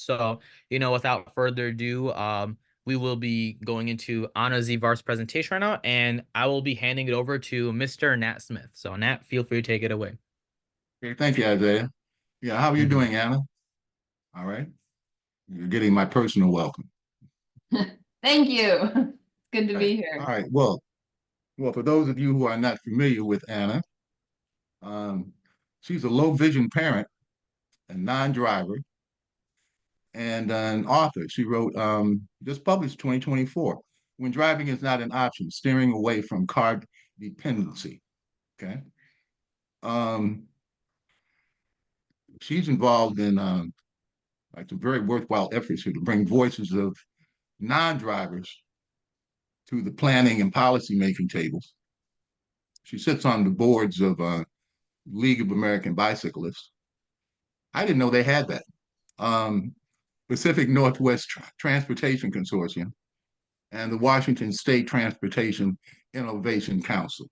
So, without further ado, we will be going into Anna Zivar's presentation right now, and I will be handing it over to Mr. Nat Smith. So, Nat, feel free to take it away. Okay, thank you, Isaiah. Yeah, how are you Mhm. doing, Anna? All right. You're getting my personal welcome. Thank you. It's good to Okay. be All here. right. Well, for those of you who are not familiar with Anna, um, she's a low vision parent, a non-driver, and an author. She wrote, just published 2024, When Driving is Not an Option, Steering Away from Car Dependency. Okay. Um, she's involved in like some very worthwhile efforts here to bring voices of non-drivers to the planning and policy making tables. She sits on the boards of League of American Bicyclists. I didn't know they had that. Um, Pacific Northwest Transportation Consortium and the Washington State Transportation Innovation Council.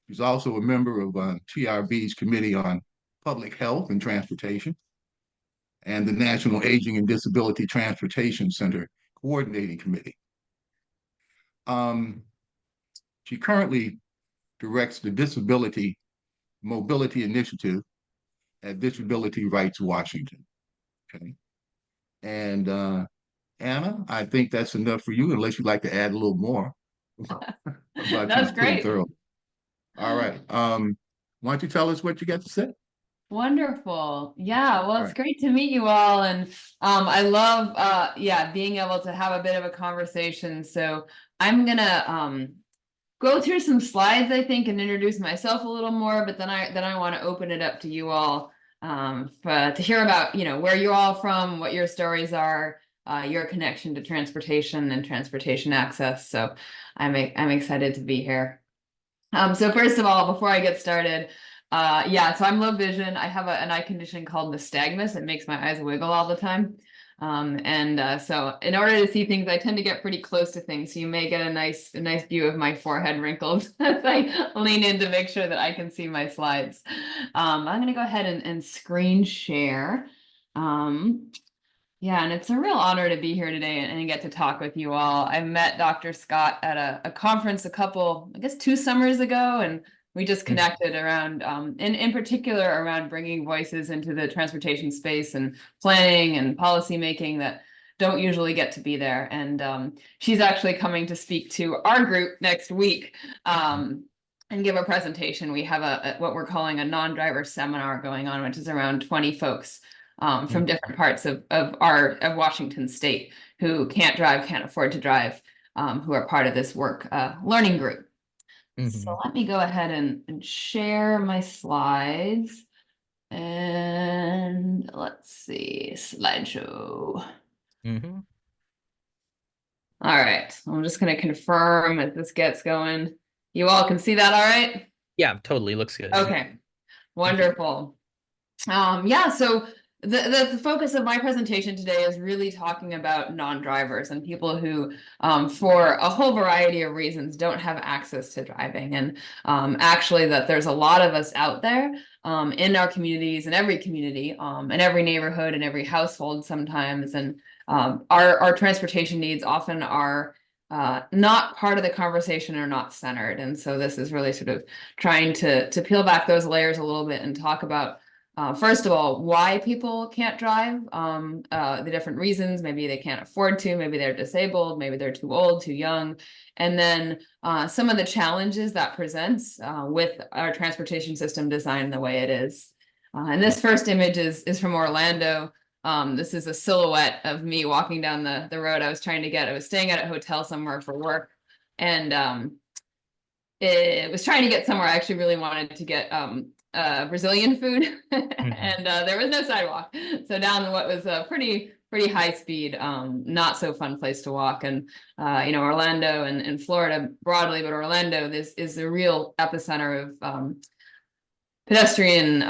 She's also a member of TRB's Committee on Public Health and Transportation and the National Aging and Disability Transportation Center Coordinating Committee. Um, she currently directs the Disability Mobility Initiative at Disability Rights Washington. Okay. And Anna, I think that's enough for you, unless you'd like to add a little more about you. That's It's pretty great. thorough. All right. Why don't you tell us what you got to say? Wonderful. Yeah, well, All it's right. great to meet you all. And I love yeah, being able to have a bit of a conversation. So I'm gonna go through some slides, I think, and introduce myself a little more, but then I want to open it up to you all to hear about, where you're all from, what your stories are, your connection to transportation and transportation access. So I'm excited to be here. So first of all, before I get started, yeah, so I'm low vision. I have an eye condition called nystagmus. It makes my eyes wiggle all the time. So in order to see things, I tend to get pretty close to things. So you may get a nice view of my forehead wrinkles as I lean in to make sure that I can see my slides. I'm going to go ahead and screen share. Yeah, and it's a real honor to be here today and get to talk with you all. I met Dr. Scott at a conference I guess 2 summers ago, and we just connected around, in particular around bringing voices into the transportation space and planning and policy making that don't usually get to be there. And she's actually coming to speak to our group next week. And give a presentation. We have what we're calling a non-driver seminar going on, which is around 20 folks from different parts of Washington State who can't drive, can't afford to drive, who are part of this work learning group. So let me go ahead and share my slides. And let's see, slideshow. All right, I'm just going to confirm as this gets going. You all can see that all right? Yeah, totally. Looks good. Okay, wonderful. Yeah, so the focus of my presentation today is really talking about non-drivers and people who, for a whole variety of reasons, don't have access to driving. And actually that there's a lot of us out there in our communities, in every community, in every neighborhood, in every household sometimes. And our transportation needs often are not part of the conversation or not centered. And so this is really sort of trying to peel back those layers a little bit and talk about first of all, why people can't drive, the different reasons. Maybe they can't afford to, maybe they're disabled, maybe they're too old, too young. And then some of the challenges that presents with our transportation system designed the way it is. And this first image is from Orlando. This is a silhouette of me walking down the road I was staying at a hotel somewhere for work. And it was trying to get somewhere. I actually really wanted to get Brazilian food and there was no sidewalk. So down what was a pretty high speed, not so fun place to walk. And, Orlando and Florida broadly, but Orlando, this is the real epicenter of pedestrian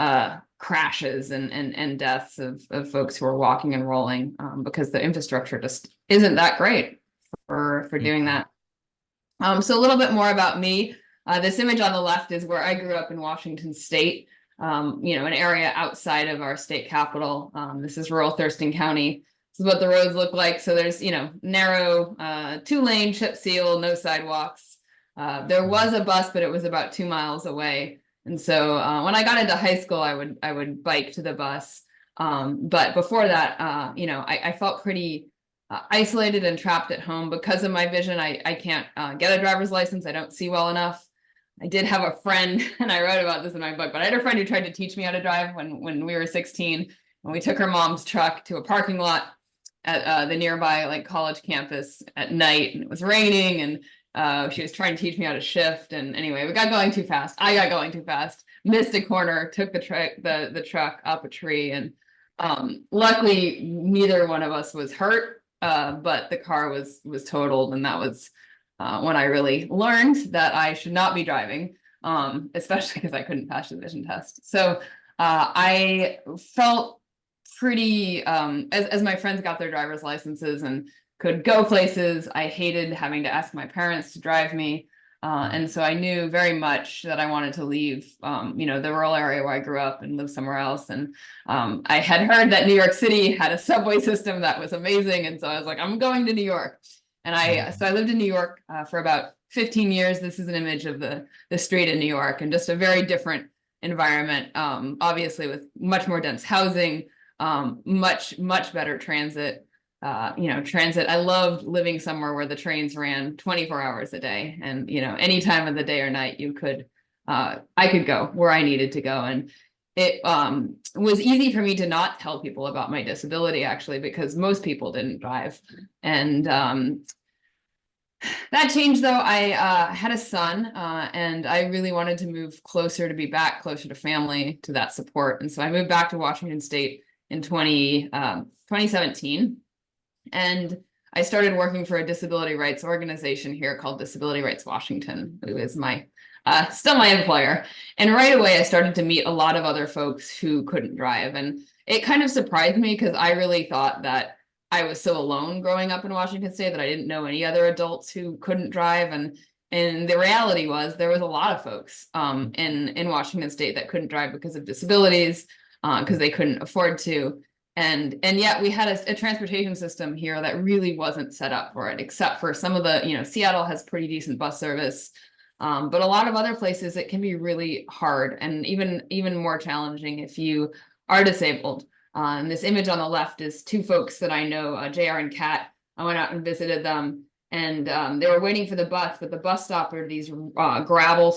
crashes and deaths of folks who are walking and rolling because the infrastructure just isn't that great for doing that. So a little bit more about me. This image on the left is where I grew up in Washington State. an area outside of our state capital. This is rural Thurston County. This is what the roads look like. So there's, narrow 2-lane chip seal, no sidewalks. There was a bus, but it was about 2 miles away. And so when I got into high school, I would bike to the bus. But before that, I felt pretty isolated and trapped at home because of my vision. I can't get a driver's license. I don't see well enough. I did have a friend, and I wrote about this in my book, but I had a friend who tried to teach me how to drive when we were 16, and we took her mom's truck to a parking lot at the nearby college campus at night, and it was raining, and she was trying to teach me how to shift. And anyway, we got going too fast. I got going too fast, missed a corner, took the truck up a tree, and luckily neither one of us was hurt, but the car was totaled, and that was when I really learned that I should not be driving, especially because I couldn't pass the vision test. So I felt pretty, as my friends got their driver's licenses and could go places, I hated having to ask my parents to drive me. And so I knew very much that I wanted to leave, the rural area where I grew up and live somewhere else. And I had heard that New York City had a subway system that was amazing. And so I was like, I'm going to New York. And so I lived in New York for about 15 years. This is an image of the street in New York, and just a very different environment, obviously with much more dense housing, much better transit. Transit. I loved living somewhere where the trains ran 24 hours a day, and any time of the day or night I could go where I needed to go. And it was easy for me to not tell people about my disability, actually, because most people didn't drive. And that changed, though. I had a son, and I really wanted to move closer, to be back closer to family, to that support. And so I moved back to Washington State in 2017. And I started working for a disability rights organization here called Disability Rights Washington, who is still my employer. And right away, I started to meet a lot of other folks who couldn't drive. And it kind of surprised me, because I really thought that I was so alone growing up in Washington State that I didn't know any other adults who couldn't drive. And the reality was there was a lot of folks in Washington State that couldn't drive because of disabilities, because they couldn't afford to. And yet we had a transportation system here that really wasn't set up for it, except for some of the, Seattle has pretty decent bus service. But a lot of other places, it can be really hard, and even more challenging if you are disabled. And this image on the left is two folks that I know, JR and Kat. I went out and visited them, and they were waiting for the bus, but the bus stop are these gravel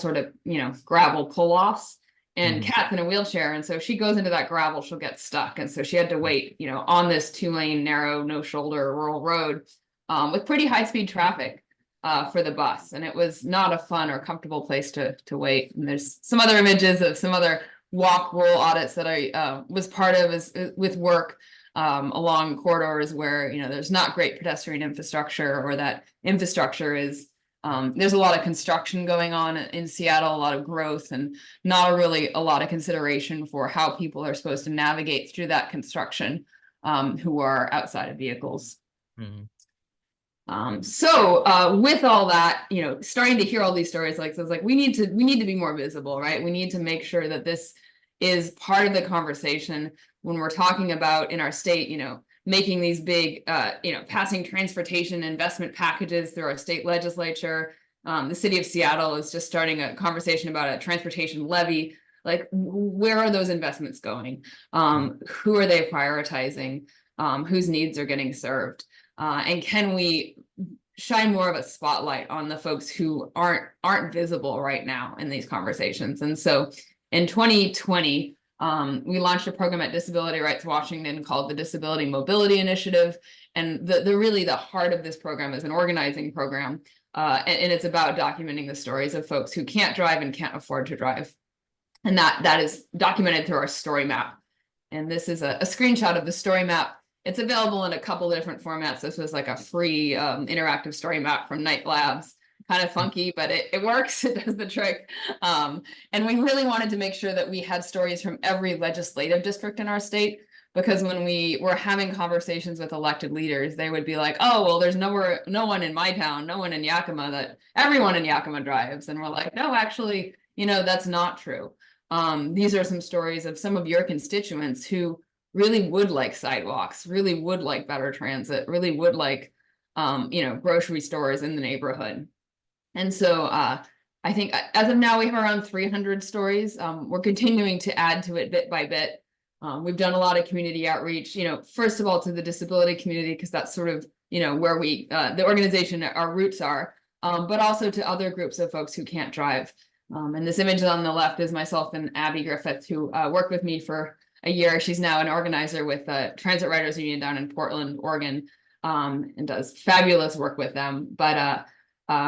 pull-offs. And Kat's in a wheelchair, and so if she goes into that gravel, she'll get stuck. And so she had to wait, on this 2-lane, narrow, no shoulder rural road with pretty high-speed traffic for the bus. And it was not a fun or comfortable place to wait. And there's some other images of some other walk rural audits that I was part of with work along corridors where, there's not great pedestrian infrastructure, or that infrastructure is there's a lot of construction going on in Seattle, a lot of growth, and not really a lot of consideration for how people are supposed to navigate through that construction who are outside of vehicles. So with all that, starting to hear all these stories, so it's like we need to be more visible, right? We need to make sure that this is part of the conversation when we're talking about in our state, making these big, passing transportation investment packages through our state legislature. The city of Seattle is just starting a conversation about a transportation levy. Like, where are those investments going? Who are they prioritizing? Whose needs are getting served? And can we shine more of a spotlight on the folks who aren't visible right now in these conversations? And so in 2020, we launched a program at Disability Rights Washington called the Disability Mobility Initiative. And the heart of this program is an organizing program. And it's about documenting the stories of folks who can't drive and can't afford to drive. And that is documented through our story map. And this is a screenshot of the story map. It's available in a couple of different formats. This was like a free interactive story map from Night Labs. Kind of funky, but it works. It does the trick. And we really wanted to make sure that we had stories from every legislative district in our state, because when we were having conversations with elected leaders, they would be like, oh, well, there's no one in my town, no one in Yakima, that everyone in Yakima drives. And we're like, no, actually, that's not true. these are some stories of some of your constituents who really would like sidewalks, really would like better transit, really would like, you know, grocery stores in the neighborhood. And so I think as of now, we have around 300 stories. We're continuing to add to it bit by bit. We've done a lot of community outreach, you know, first of all, to the disability community, because that's sort of, you know, where we, the organization, our roots are, but also to other groups of folks who can't drive. And this image on the left is myself and Abby Griffith, who worked with me for a year. She's now an organizer with Transit Riders Union down in Portland, Oregon, and does fabulous work with them. But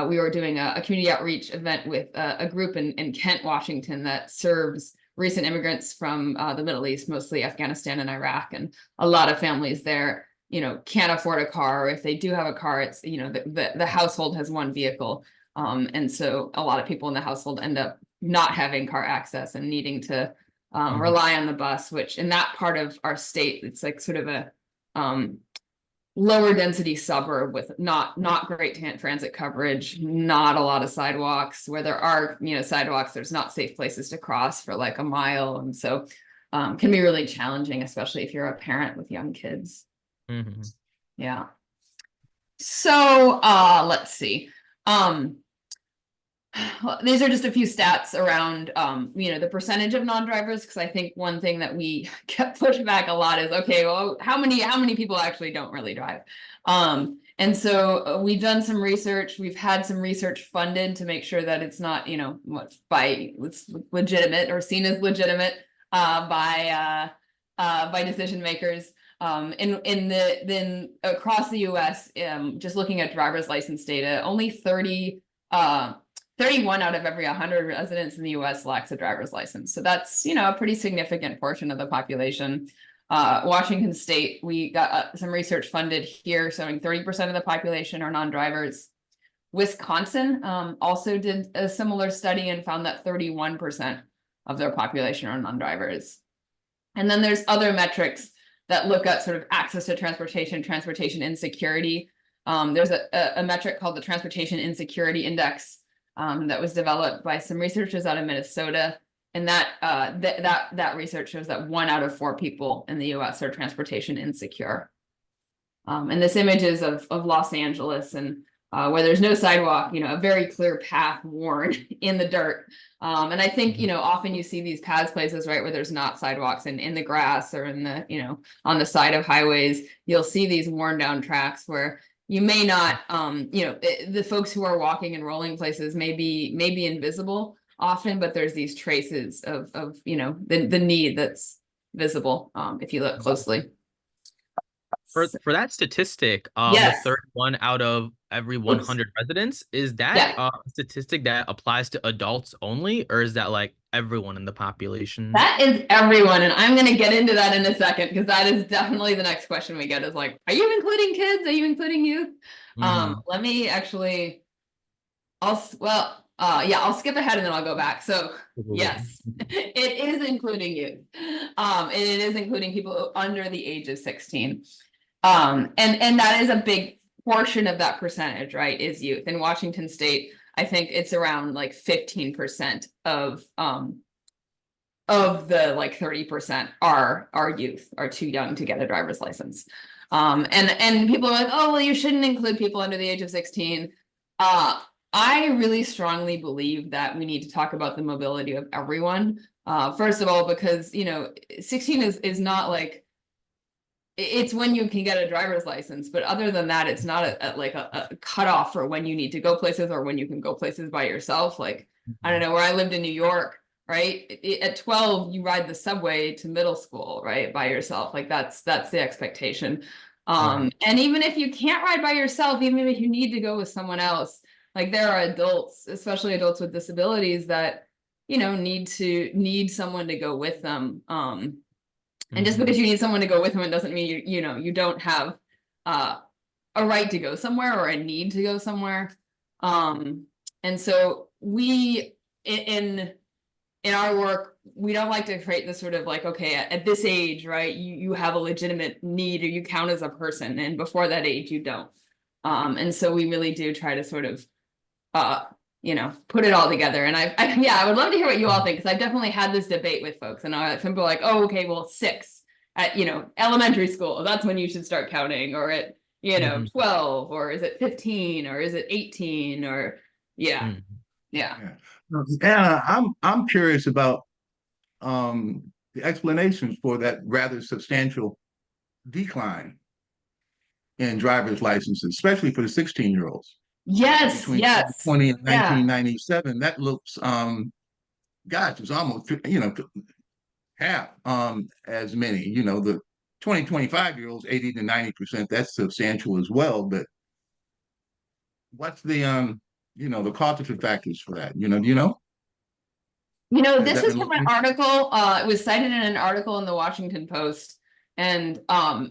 we were doing a community outreach event with a group in Kent, Washington, that serves recent immigrants from the Middle East, mostly Afghanistan and Iraq, and a lot of families there, you know, can't afford a car, or if they do have a car, it's, you know, the household has one vehicle. And so a lot of people in the household end up not having car access and needing to rely on the bus, which in that part of our state, it's like sort of a lower density suburb with not great transit coverage, not a lot of sidewalks. Where there are, you know, sidewalks, there's not safe places to cross for like a mile. And so can be really challenging, especially if you're a parent with young kids. Yeah. So let's see. These are just a few stats around, you know, the percentage of non-drivers, because I think one thing that we kept pushing back a lot is, okay, well, how many people actually don't really drive? And so we've done some research. We've had some research funded to make sure that it's not, you know, it's legitimate or seen as legitimate by decision makers. Then across the U.S., just looking at driver's license data, only 31 out of every 100 residents in the U.S. lacks a driver's license. So that's, you know, a pretty significant portion of the population. Washington State, we got some research funded here showing 30% of the population are non-drivers. Wisconsin also did a similar study and found that 31% of their population are non-drivers. And then there's other metrics that look at sort of access to transportation insecurity. There's a metric called the Transportation Insecurity Index that was developed by some researchers out of Minnesota. And that research shows that 1 out of 4 people in the US are transportation insecure. And this image is of Los Angeles, and where there's no sidewalk, you know, a very clear path worn in the dirt. And I think, you know, often you see these paths places, right, where there's not sidewalks, and in the grass or in the, you know, on the side of highways, you'll see these worn down tracks where you may not, you know, the folks who are walking and rolling places may be invisible often, but there's these traces of you know, the need that's visible if you look closely. For that statistic, Yes. the 31 out of every 100 residents, is that Yeah. a statistic that applies to adults only, or is that like everyone in the population? That is everyone, and I'm going to get into that in a second, because that is definitely the next question we get is like, are you including kids? Are you including youth? Let me actually, I'll skip ahead and then I'll go back. So yes, it is including youth. And it is including people under the age of 16. And that is a big portion of that percentage, right, is youth. In Washington State, I think it's around like 15% of the like 30% are youth, are too young to get a driver's license. And people are like, oh, well, you shouldn't include people under the age of 16. I really strongly believe that we need to talk about the mobility of everyone. First of all, because, you know, 16 is not like, it's when you can get a driver's license, but other than that, it's not a cutoff for when you need to go places or when you can go places by yourself. Like, I don't know, where I lived in New York, right? At 12, you ride the subway to middle school, right, by yourself. Like that's the expectation. And even if you can't ride by yourself, even if you need to go with someone else, like there are adults, especially adults with disabilities, that, you know, need someone to go with them. And just because you need someone to go with them, it doesn't mean you don't have a right to go somewhere or a need to go somewhere. And so we in our work, we don't like to create this sort of like, okay, at this age, right, you have a legitimate need or you count as a person, and before that age you don't. And so we really do try to sort of put it all together. And yeah, I would love to hear what you all think, because I've definitely had this debate with folks, and some people are like, oh, okay, well, 6 at, elementary school, that's when you should start counting, or at, 12, or is it 15, or is it 18, or yeah. Mhm. Yeah. Anna, I'm curious about the explanations for that rather substantial decline in driver's licenses, especially for the 16-year-olds. Yes, Between yes. 2020 and Yeah. 1997, that looks, gosh, it's almost, half as many. The 25-year-olds, 80 to 90%, that's substantial as well. But what's the causative factors for that? Do you know? Has This that is been from looked an into? article. It was cited in an article in the Washington Post. And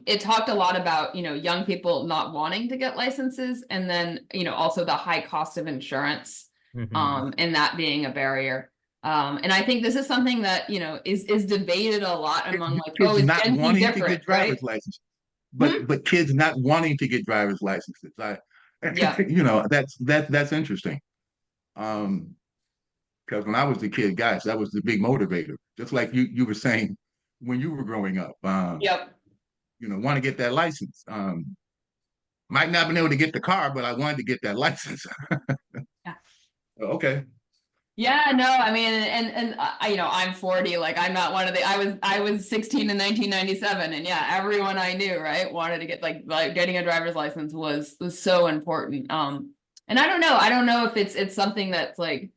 it talked a lot about, young people not wanting to get licenses, and then, also the high cost of insurance, Mhm. and that being a barrier. And I think this is something that, is debated a lot among like, oh, Kids is not Gen Z wanting to different, get right? driver's license, Hmm? but kids not wanting to get driver's licenses. Yeah. That's interesting. Because when I was a kid, guys, that was the big motivator. Just like you were saying when you were growing up. Yep. Want to get that license. Might not been able to get the car, but I wanted to get that license. Yeah. Okay. Yeah, no, I mean, and I'm 40, like I'm not one of the, I was 16 in 1997, and yeah, everyone I knew, right, wanted to get like getting a driver's license was so important. And I don't know if it's something that's like,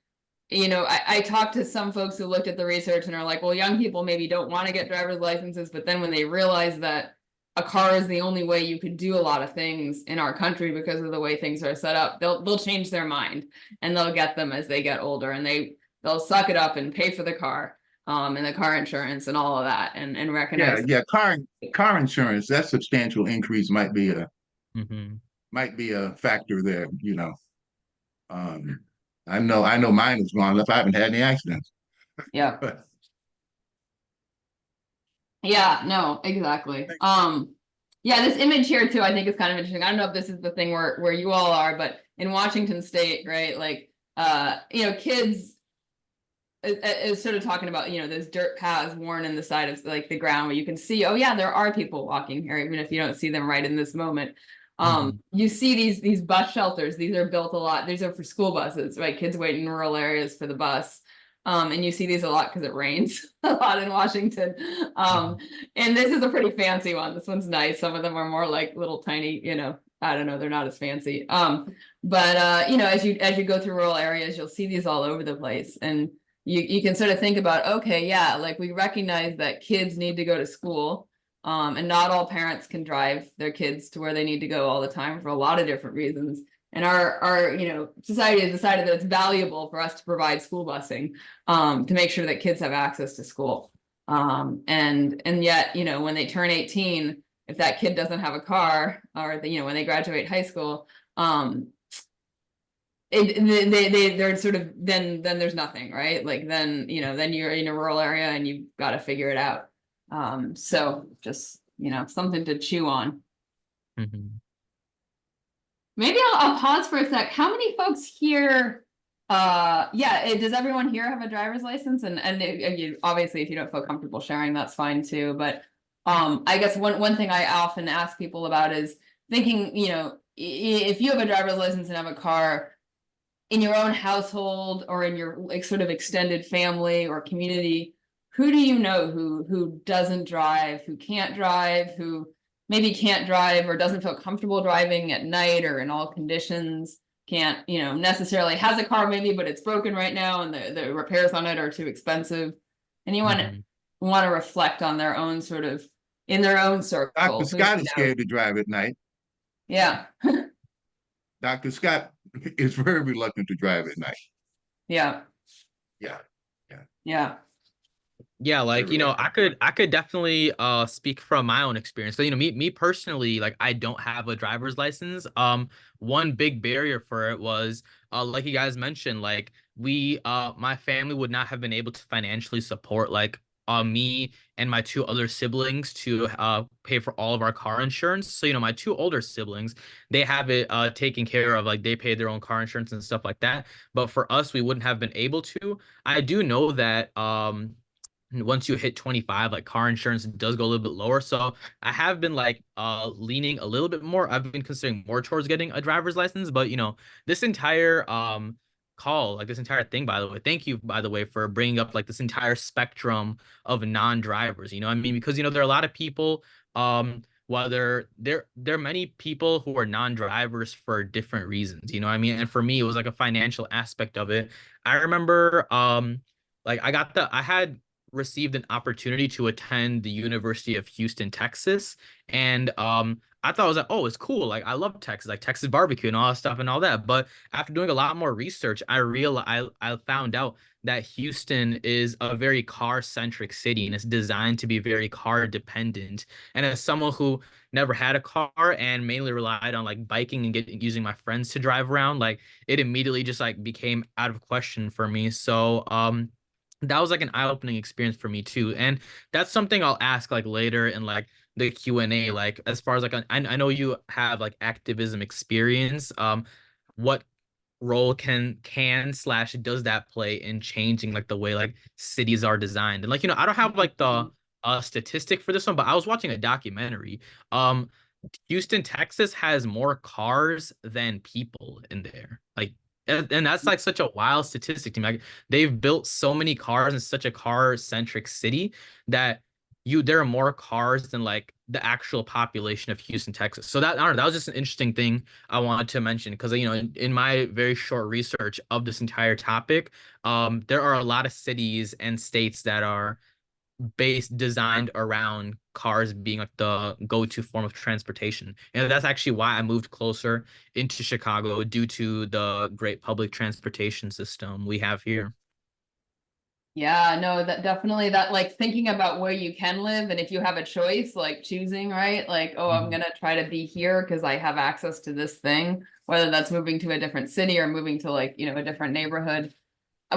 I talked to some folks who looked at the research and are like, well, young people maybe don't want to get driver's licenses, but then when they realize that a car is the only way you could do a lot of things in our country because of the way things are set up, they'll change their mind, and they'll get them as they get older, and they'll suck it up and pay for the car, and the car insurance and all of that, and Yeah, recognize. yeah. Car insurance, that substantial increase Mhm. might be a factor there. Um, I know mine is gone if I haven't had any accidents. Yeah. Yeah, no, exactly. Yeah, this image here too, I think is kind of interesting. I don't know if this is the thing where you all are, but in Washington State, right? Like, kids is sort of talking about, those dirt paths worn in the side of like the ground where you can see, oh yeah, there are people walking here, even if you don't see them right in this moment. Mhm. You see these bus shelters. These are built a lot. These are for school buses, right? Kids wait in rural areas for the bus. And you see these a lot because it rains a lot in Washington. And this is a pretty fancy one. This one's nice. Some of them are more like little tiny, I don't know, they're not as fancy. But as you go through rural areas, you'll see these all over the place. And you can sort of think about, okay, yeah, like we recognize that kids need to go to school. And not all parents can drive their kids to where they need to go all the time for a lot of different reasons. And our society has decided that it's valuable for us to provide school busing, to make sure that kids have access to school. And yet, when they turn 18, if that kid doesn't have a car, or when they graduate high school, they're sort of then there's nothing, right? Like then then you're in a rural area and you've got to figure it out. So just something to chew on. Mhm. Maybe I'll pause for a sec. How many folks here? Yeah, does everyone here have a driver's license? And obviously, if you don't feel comfortable sharing, that's fine too. But I guess one thing I often ask people about is thinking, if you have a driver's license and have a car in your own household or in your like sort of extended family or community, who do you know who doesn't drive, who can't drive, who maybe can't drive or doesn't feel comfortable driving at night or in all conditions, can't necessarily has a car maybe, but it's broken right now and the repairs on it are too expensive. Anyone want to reflect on their own sort of in their own Dr. circle? Who Scott is scared to drive at night. Yeah. Dr. Scott is very reluctant to drive at night. Yeah. Yeah. Yeah. Yeah, like I could definitely speak from my own experience. So me personally, like I don't have a driver's license. One big barrier for it was like you guys mentioned, like we my family would not have been able to financially support like me and my two other siblings to pay for all of our car insurance. So, my two older siblings, they have it taken care of, like they pay their own car insurance and stuff like that. But for us, we wouldn't have been able to. I do know that once you hit 25, like car insurance does go a little bit lower. So I have been like leaning a little bit more. I've been considering more towards getting a driver's license, but this entire call, like this entire thing, by the way, thank you, by the way, for bringing up like this entire spectrum of non-drivers. I mean, because there are a lot of people, whether there are many people who are non-drivers for different reasons, I mean. And for me, it was like a financial aspect of it. I remember like I had received an opportunity to attend the University of Houston, Texas. And I thought, it was like, oh, it's cool. Like I love Texas, like Texas barbecue and all that stuff and all that. But after doing a lot more research, I realized I found out that Houston is a very car-centric city and it's designed to be very car dependent. And as someone who never had a car and mainly relied on like biking and using my friends to drive around, like it immediately just like became out of question for me. So that was like an eye-opening experience for me too. And that's something I'll ask like later in like the Q&A, like as far as like I know you have like activism experience. What role can slash does that play in changing like the way like cities are designed? And like I don't have like the statistic for this one, but I was watching a documentary. Houston, Texas has more cars than people in there. Like, and that's like such a wild statistic to me. Like, they've built so many cars in such a car-centric city that there are more cars than like the actual population of Houston, Texas. So that, I don't know, that was just an interesting thing I wanted to mention because in my very short research of this entire topic, there are a lot of cities and states that are designed around cars being like the go-to form of transportation. And that's actually why I moved closer into Chicago, due to the great public transportation system we have here. Yeah, no, that definitely, that like thinking about where you can live and if you have a choice, like choosing, right? Like, oh, I'm gonna try to be here because I have access to this thing, whether that's moving to a different city or moving to like, a different neighborhood.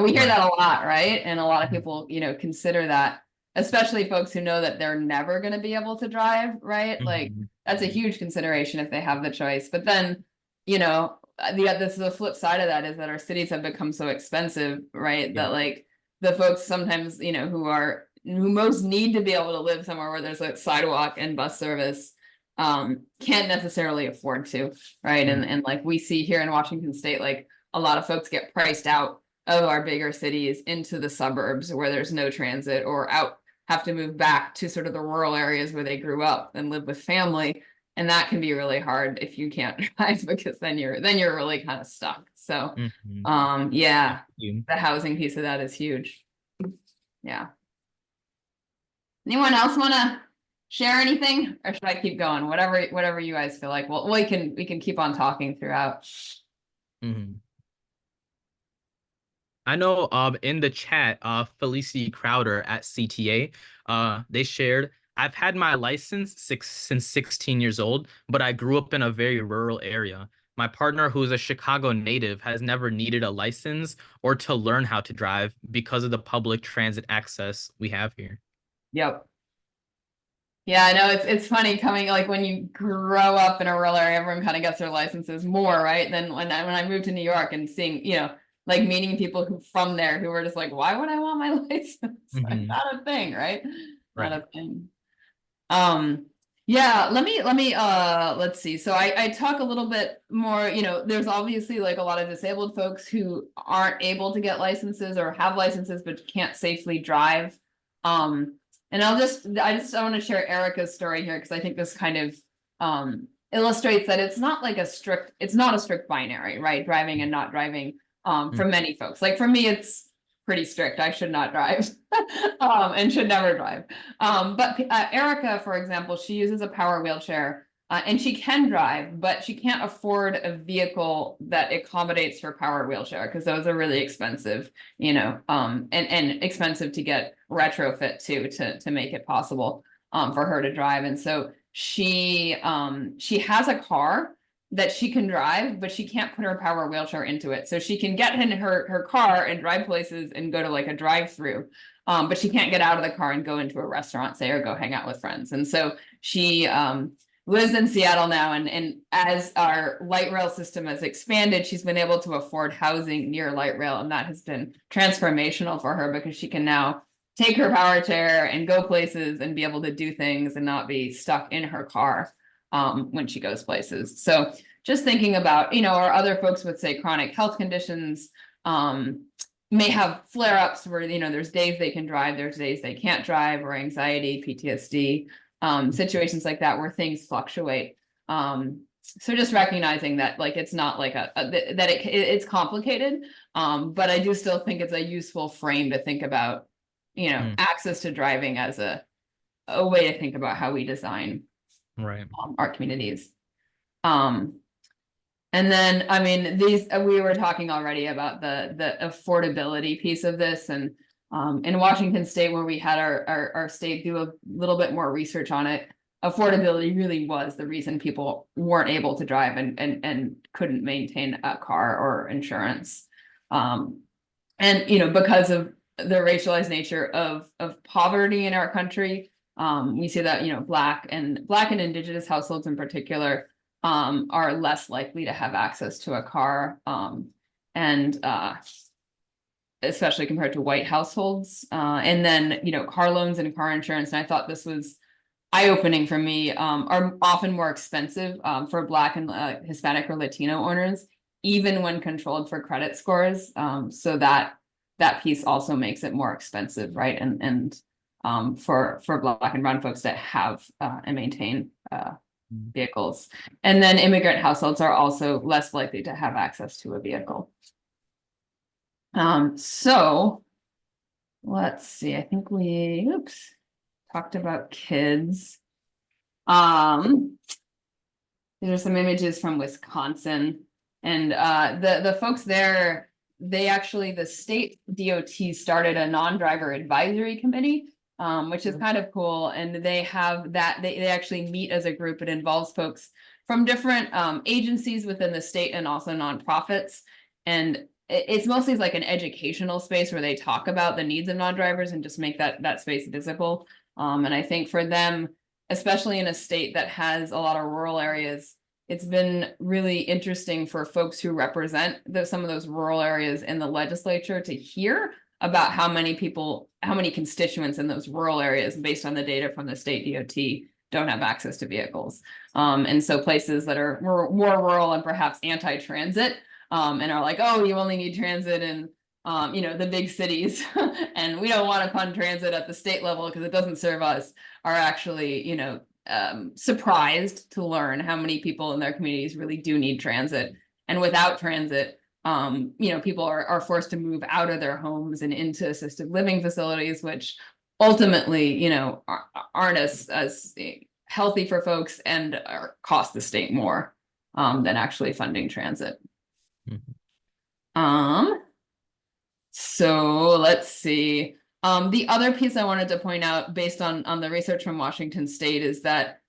We hear Right. that a lot, right? And a lot of people, consider that, especially folks who know that they're never going to be able to drive, right? Like that's a huge consideration if they have the choice. But then, this is the flip side of that, is that our cities have become so expensive, right? Yeah. That like the folks sometimes, who most need to be able to live somewhere where there's a sidewalk and bus service, can't necessarily afford to, right? And like we see here in Washington State, like a lot of folks get priced out of our bigger cities into the suburbs where there's no transit, or have to move back to sort of the rural areas where they grew up and live with family. And that can be really hard if you can't drive, because then you're really kind of stuck. So yeah, the housing piece of that is huge. Yeah. Anyone else want to share anything, or should I keep going? Whatever you guys feel like. Well, we can keep on talking throughout. I know in the chat, Felicity Crowder at CTA, they shared, I've had my license since 16 years old, but I grew up in a very rural area. My partner, who is a Chicago native, has never needed a license or to learn how to drive because of the public transit access we have here. Yep. Yeah, I know it's funny coming, like when you grow up in a rural area, everyone kind of gets their licenses more, right? Then when I moved to New York and seeing, like meeting people who from there who were just like, why would I want my license? Like, not a thing, right? Not a thing. Yeah, let me let's see. So I talk a little bit more, there's obviously like a lot of disabled folks who aren't able to get licenses or have licenses but can't safely drive. And I want to share Erica's story here, because I think this kind of illustrates that it's not a strict binary, right? Driving and not driving. For many folks, like for me, it's pretty strict. I should not drive and should never drive. But Erica, for example, she uses a power wheelchair and she can drive, but she can't afford a vehicle that accommodates her power wheelchair, because those are really expensive, and expensive to get retrofit to make it possible for her to drive. And so she has a car that she can drive, but she can't put her power wheelchair into it. So she can get in her car and drive places and go to like a drive-through. but she can't get out of the car and go into a restaurant, say, or go hang out with friends. And so she lives in Seattle now, and as our light rail system has expanded, she's been able to afford housing near light rail, and that has been transformational for her because she can now take her power chair and go places and be able to do things and not be stuck in her car when she goes places. So just thinking about, or other folks with, say, chronic health conditions, may have flare-ups where, there's days they can drive, there's days they can't drive, or anxiety, PTSD, situations like that where things fluctuate. So just recognizing that, like, it's not like it's complicated, but I do still think it's a useful frame to think about, access to driving as a way to think about how we design our communities. And then, I mean, we were talking already about the affordability piece of this, and in Washington State, where we had our state do a little bit more research on it, affordability really was the reason people weren't able to drive and couldn't maintain a car or insurance. And because of the racialized nature of poverty in our country, we see that Black and Indigenous households in particular are less likely to have access to a car, and especially compared to white households. And then, car loans and car insurance, and I thought this was eye-opening for me, are often more expensive for Black and Hispanic or Latino owners, even when controlled for credit scores. So that piece also makes it more expensive, right? And for Black and brown folks that have and maintain vehicles. And then immigrant households are also less likely to have access to a vehicle. So let's see, I think we talked about kids. These are some images from Wisconsin, and the folks there, the state DOT started a non-driver advisory committee, which is kind of cool. And they have that, they actually meet as a group. It involves folks from different agencies within the state and also nonprofits. And it's mostly like an educational space where they talk about the needs of non-drivers and just make that space visible. And I think for them, especially in a state that has a lot of rural areas, it's been really interesting for folks who represent some of those rural areas in the legislature to hear about how many constituents in those rural areas, based on the data from the state DOT, don't have access to vehicles. And so places that are more rural and perhaps anti-transit, and are like, oh, you only need transit in the big cities, and we don't want to fund transit at the state level because it doesn't serve us, are actually, surprised to learn how many people in their communities really do need transit. And without transit, people are forced to move out of their homes and into assisted living facilities, which ultimately, aren't as healthy for folks and cost the state more than actually funding transit. So let's see. The other piece I wanted to point out, based on the research from Washington State, is that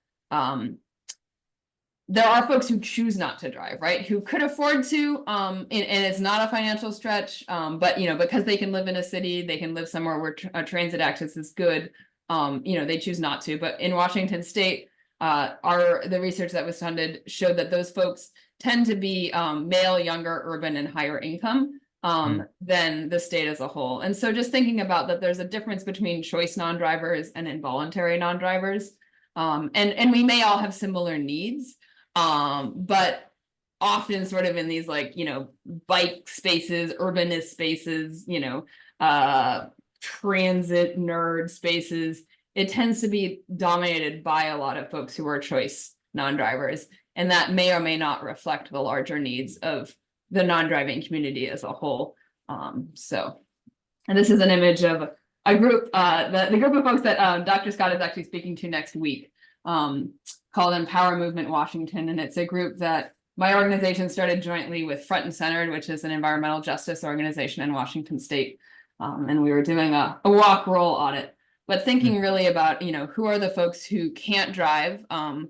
there are folks who choose not to drive, right? Who could afford to, and it's not a financial stretch, but because they can live in a city, they can live somewhere where transit access is good, they choose not to. But in Washington State, the research that was funded showed that those folks tend to be male, younger, urban, and higher income than the state as a whole. And so just thinking about that, there's a difference between choice non-drivers and involuntary non-drivers. And we may all have similar needs, but often sort of in these bike spaces, urbanist spaces, transit nerd spaces, it tends to be dominated by a lot of folks who are choice non-drivers. And that may or may not reflect the larger needs of the non-driving community as a whole. And this is an image of a group, the group of folks that Dr. Scott is actually speaking to next week, called Empower Movement Washington. And it's a group that my organization started jointly with Front and Centered, which is an environmental justice organization in Washington State. And we were doing a walk roll audit, but thinking really about, who are the folks who can't drive, and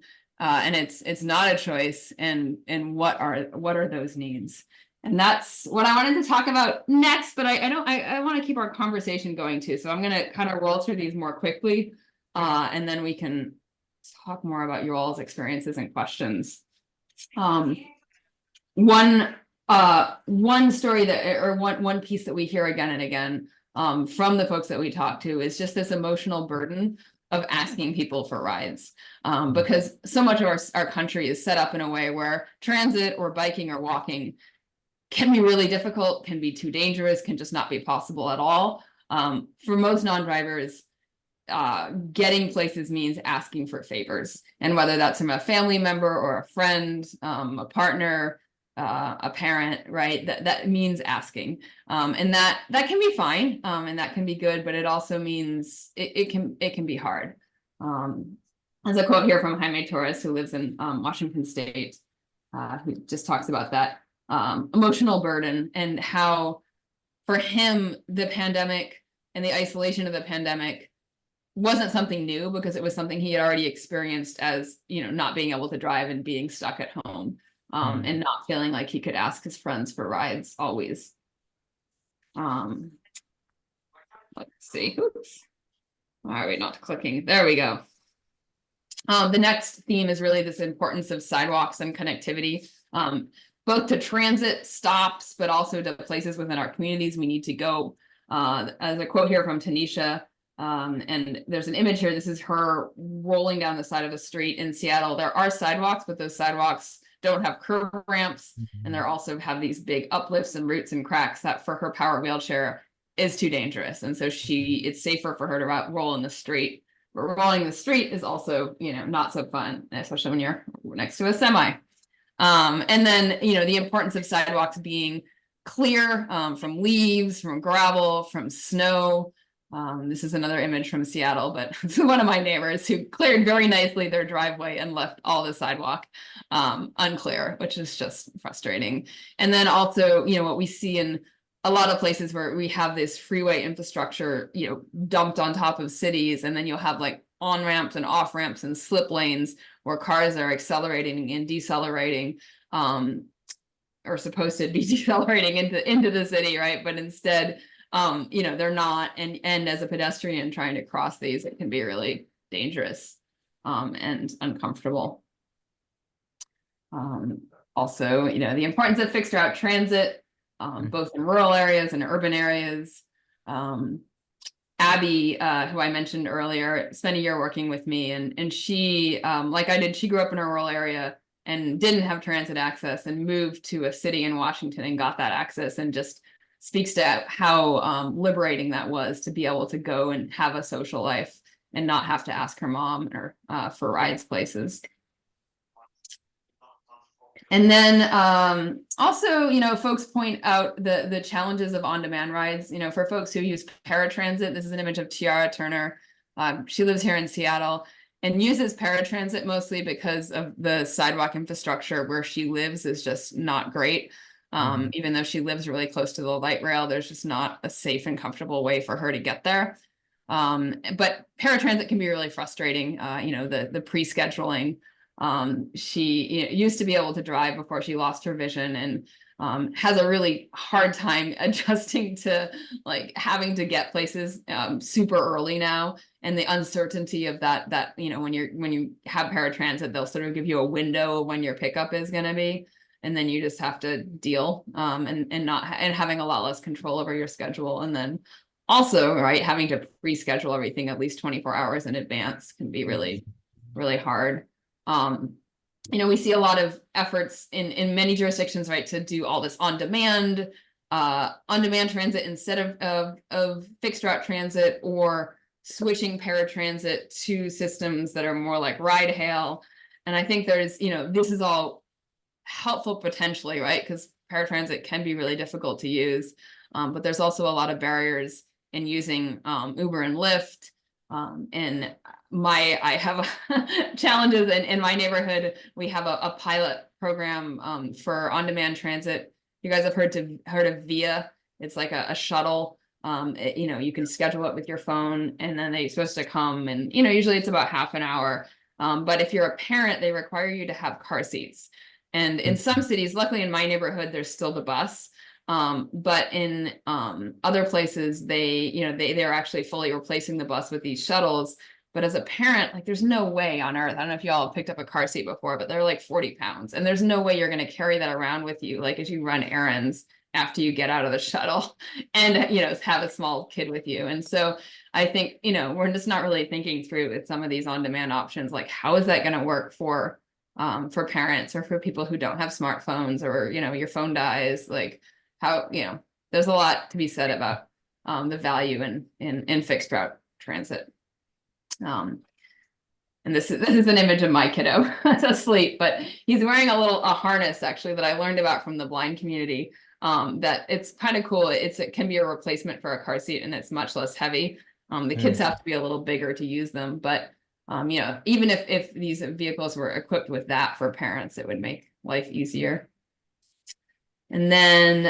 it's not a choice, and what are those needs. And that's what I wanted to talk about next, but I want to keep our conversation going too. So I'm going to kind of roll through these more quickly, and then we can talk more about your all's experiences and questions. One story or one piece that we hear again and again from the folks that we talk to is just this emotional burden of asking people for rides, because so much of our country is set up in a way where transit or biking or walking can be really difficult, can be too dangerous, can just not be possible at all. For most non-drivers, getting places means asking for favors, and whether that's from a family member or a friend, a partner, a parent, right? That means asking, and that can be fine, and that can be good, but it also means it can be hard. There's a quote here from Jaime Torres, who lives in Washington State, who just talks about that emotional burden and how, for him, the pandemic and the isolation of the pandemic wasn't something new, because it was something he had already experienced as, not being able to drive and being stuck at home, and not feeling like he could ask his friends for rides always. Let's see. Oops. All right, not clicking. There we go. The next theme is really this importance of sidewalks and connectivity, both to transit stops, but also to places within our communities we need to go. As a quote here from Tanisha, and there's an image here. This is her rolling down the side of a street in Seattle. There are sidewalks, but those sidewalks don't have curb ramps, and they also have these big uplifts and roots and cracks that, for her power wheelchair, is too dangerous. And so it's safer for her to roll in the street. But rolling the street is also, not so fun, especially when you're next to a semi. And then, the importance of sidewalks being clear from leaves, from gravel, from snow. This is another image from Seattle, but it's one of my neighbors who cleared very nicely their driveway and left all the sidewalk unclear, which is just frustrating. And then also, what we see in a lot of places where we have this freeway infrastructure, dumped on top of cities, and then you'll have like on ramps and off ramps and slip lanes where cars are accelerating and decelerating, or supposed to be decelerating into the city, right? But instead, they're not, and as a pedestrian trying to cross these, it can be really dangerous and uncomfortable. Also, the importance of fixed route transit, both in rural areas and urban areas. Abby, who I mentioned earlier, spent a year working with me, and she, like I did, she grew up in a rural area and didn't have transit access, and moved to a city in Washington and got that access, and just speaks to how liberating that was, to be able to go and have a social life and not have to ask her mom or for rides places. And then also, folks point out the challenges of on-demand rides. For folks who use paratransit, this is an image of Tiara Turner. She lives here in Seattle and uses paratransit mostly because of the sidewalk infrastructure where she lives is just not great. Even though she lives really close to the light rail, there's just not a safe and comfortable way for her to get there. But paratransit can be really frustrating. The pre-scheduling. She used to be able to drive before she lost her vision, and has a really hard time adjusting to like having to get places super early now, and the uncertainty of that when you have paratransit, they'll sort of give you a window of when your pickup is going to be, and then you just have to deal and having a lot less control over your schedule. And then also, right, having to pre-schedule everything at least 24 hours in advance can be really, really hard. We see a lot of efforts in many jurisdictions, right, to do all this on-demand transit instead of fixed route transit, or switching paratransit to systems that are more like ride hail. And I think there's, this is all helpful potentially, right? Because paratransit can be really difficult to use, but there's also a lot of barriers in using Uber and Lyft. And I have challenges in my neighborhood. We have a pilot program for on-demand transit. You guys have heard of Via? It's like a shuttle. You can schedule it with your phone, and then they're supposed to come, and usually it's about half an hour. But if you're a parent, they require you to have car seats. And in some cities, luckily in my neighborhood, there's still the bus. But in other places, they're actually fully replacing the bus with these shuttles. But as a parent, like there's no way on earth. I don't know if y'all have picked up a car seat before, but they're like 40 pounds. And there's no way you're going to carry that around with you, like as you run errands after you get out of the shuttle and, have a small kid with you. And so I think, we're just not really thinking through with some of these on-demand options, like how is that going to work for parents or for people who don't have smartphones, or, your phone dies, like how, there's a lot to be said about the value in fixed route transit. And this is an image of my kiddo asleep, but he's wearing a harness actually that I learned about from the blind community. That it's kind of cool. It can be a replacement for a car seat, and it's much less heavy. The kids have to be a little bigger to use them, but even if these vehicles were equipped with that for parents, it would make life easier. And then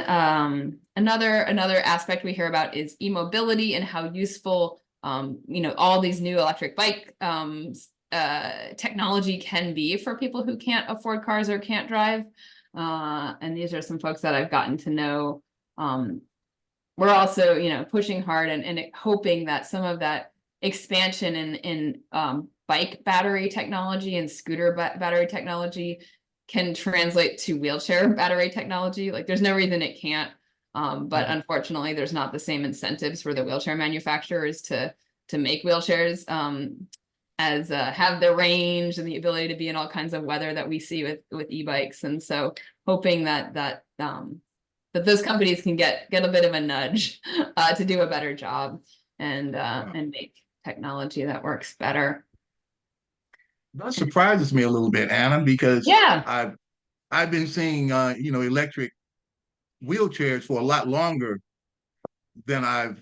another aspect we hear about is e-mobility and how useful all these new electric bike technology can be for people who can't afford cars or can't drive. And these are some folks that I've gotten to know. We're also, pushing hard and hoping that some of that expansion in bike battery technology and scooter battery technology can translate to wheelchair battery technology. Like there's no reason it can't. But unfortunately, there's not the same incentives for the wheelchair manufacturers to make wheelchairs as have the range and the ability to be in all kinds of weather that we see with e-bikes. And so hoping that those companies can get a bit of a nudge to do a better job and make technology that works better. That surprises me a little bit, Anna, because I've been seeing electric wheelchairs for a lot longer than I've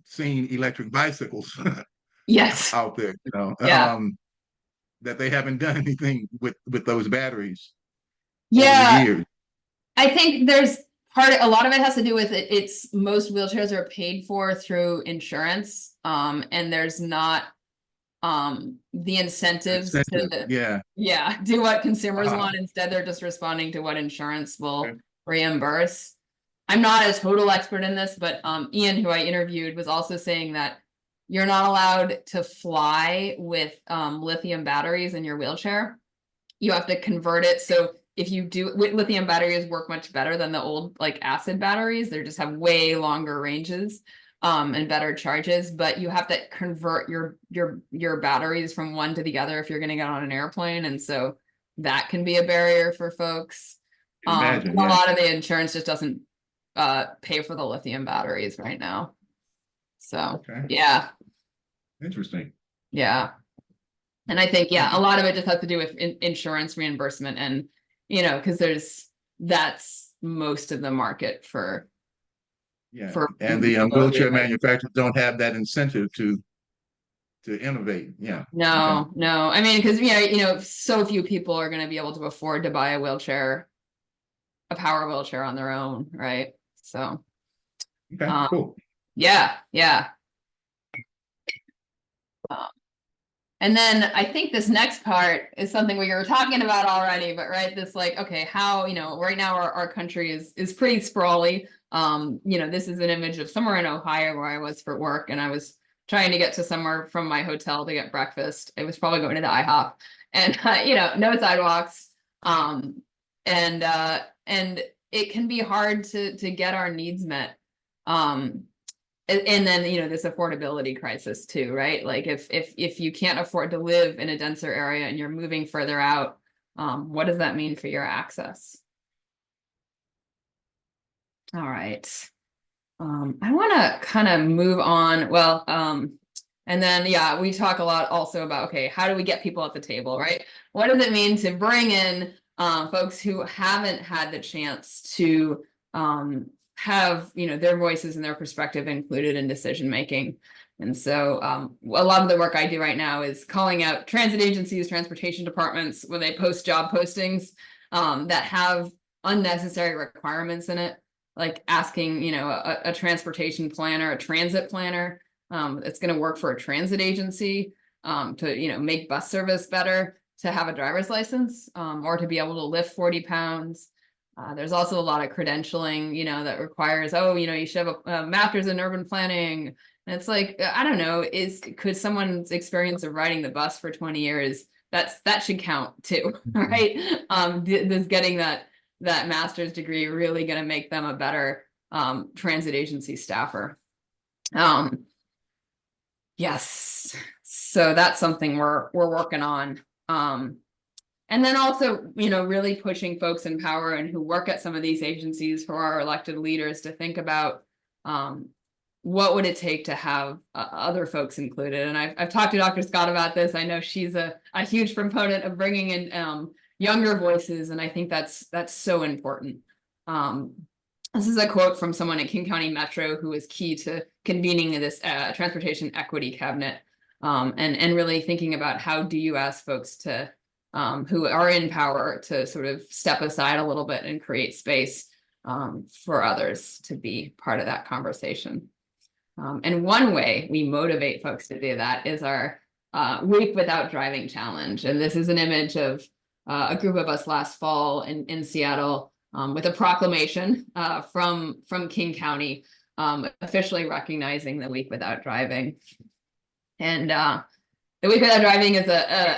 seen electric bicycles yes out there, that they haven't done anything with those batteries over the years. I think there's a lot of it has to do with it's most wheelchairs are paid for through insurance, and there's not the incentives to do what consumers want. Instead, they're just responding to what insurance will reimburse. I'm not a total expert in this, but Ian, who I interviewed, was also saying that you're not allowed to fly with lithium batteries in your wheelchair. You have to convert it. So if you do, lithium batteries work much better than the old like acid batteries. They just have way longer ranges and better charges, but you have to convert your batteries from one to the other if you're going to get on an airplane. And so that can be a barrier for folks. A lot of the insurance just doesn't pay for the lithium batteries right now. So Interesting. And I think a lot of it just has to do with insurance reimbursement, and because that's most of the market for and the wheelchair manufacturers don't have that incentive to innovate. No. I mean, because so few people are going to be able to afford to buy a power wheelchair on their own, right? So cool. And then I think this next part is something we were talking about already, but this how right now our country is pretty sprawly. This is an image of somewhere in Ohio where I was for work, and I was trying to get to somewhere from my hotel to get breakfast. It was probably going to the IHOP, and no sidewalks, and it can be hard to get our needs met. And then this affordability crisis too, right? Like if you can't afford to live in a denser area and you're moving further out, what does that mean for your access? All right. I want to kind of move on. Well, and then we talk a lot also about, okay, how do we get people at the table, right? What does it mean to bring in folks who haven't had the chance to have their voices and their perspective included in decision making? And so a lot of the work I do right now is calling out transit agencies, transportation departments when they post job postings that have unnecessary requirements in it, like asking a transportation planner, a transit planner that's going to work for a transit agency to make bus service better. to have a driver's license, or to be able to lift 40 pounds. There's also a lot of credentialing, you know, that requires, oh, you know, you should have a master's in urban planning. And it's like, I don't know, could someone's experience of riding the bus for 20 years, that should count too, right? Does getting that master's degree really going to make them a better transit agency staffer? Yes, so that's something we're working on. And then also, you know, really pushing folks in power and who work at some of these agencies for our elected leaders to think about what would it take to have other folks included. And I've talked to Dr. Scott about this. I know she's a huge proponent of bringing in younger voices, and I think that's so important. This is a quote from someone at King County Metro who was key to convening this transportation equity cabinet, and really thinking about how do you ask folks to who are in power to sort of step aside a little bit and create space for others to be part of that conversation. And one way we motivate folks to do that is our Week Without Driving Challenge. And this is an image of a group of us last fall in Seattle with a proclamation from King County officially recognizing the Week Without Driving. And the Week Without Driving is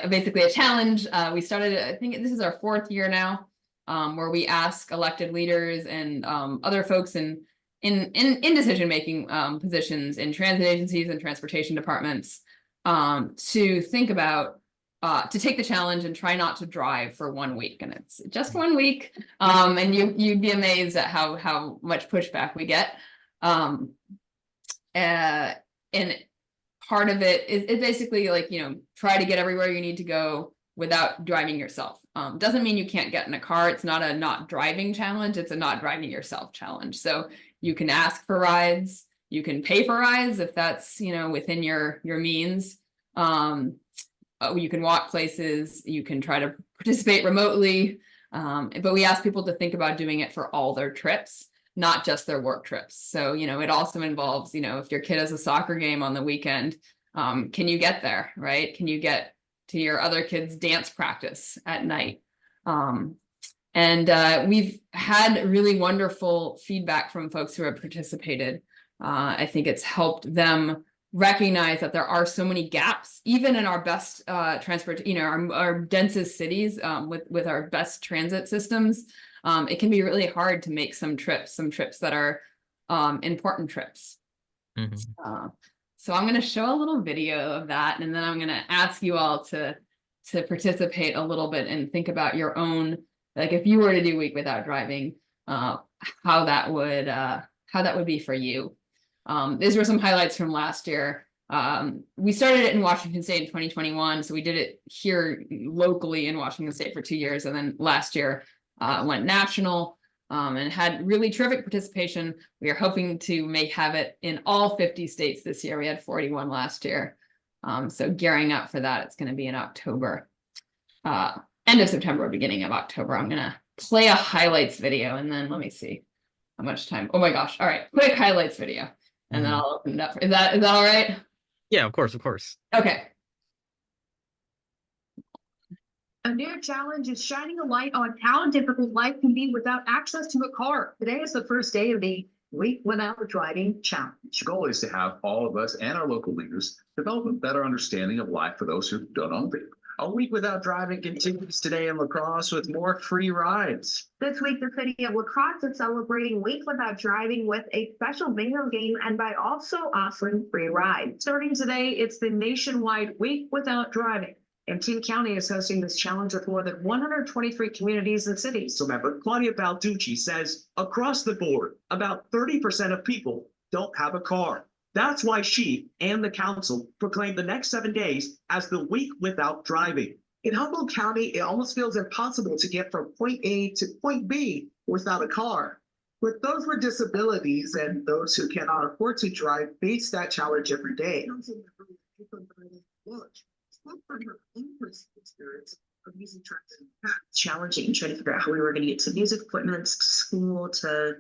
basically a challenge. We started, I think this is our 4th year now, where we ask elected leaders and other folks in decision-making positions in transit agencies and transportation departments to think about, to take the challenge and try not to drive for 1 week. And it's just 1 week. And you'd be amazed at how much pushback we get. And part of it is basically like, you know, try to get everywhere you need to go without driving yourself. Doesn't mean you can't get in a car. It's not a not driving challenge. It's a not driving yourself challenge. So you can ask for rides. You can pay for rides if that's, you know, within your means. You can walk places. You can try to participate remotely. But we ask people to think about doing it for all their trips, not just their work trips. So, you know, it also involves, you know, if your kid has a soccer game on the weekend, can you get there, right? Can you get to your other kid's dance practice at night? And we've had really wonderful feedback from folks who have participated. I think it's helped them recognize that there are so many gaps, even in our best transport, you know, our densest cities with our best transit systems. It can be really hard to make some trips that are important trips. Mm-hmm. So I'm going to show a little video of that, and then I'm going to ask you all to participate a little bit and think about your own, like if you were to do Week Without Driving, how that would be for you. These were some highlights from last year. We started it in Washington State in 2021, so we did it here locally in Washington State for 2 years, and then last year went national and had really terrific participation. We are hoping to have it in all 50 states this year. We had 41 last year. So gearing up for that, it's going to be in October, end of September, beginning of October. I'm going to play a highlights video, and then let me see how much time. Oh my gosh. All right. Quick highlights video, and then I'll open it up. Is that all right? Yeah, of course. Okay. A new challenge is shining a light on how difficult life can be without access to a car. Today is the first day of the Week Without Driving Challenge. The goal is to have all of us and our local leaders develop a better understanding of life for those who don't own vehicles. A Week Without Driving continues today in La Crosse with more free rides. This week, the city of La Crosse is celebrating Week Without Driving with a special bingo game and by also offering free rides. Starting today, it's the nationwide Week Without Driving. And King County is hosting this challenge with more than 123 communities and cities. So member Claudia Balducci says across the board, about 30% of people don't have a car. That's why she and the council proclaimed the next 7 days as the Week Without Driving. In Humboldt County, it almost feels impossible to get from point A to point B without a car. But those with disabilities and those who cannot afford to drive face that challenge every day. For her own personal experience of using transit in the past. Challenging, trying to figure out how we were going to get to music appointments, school, to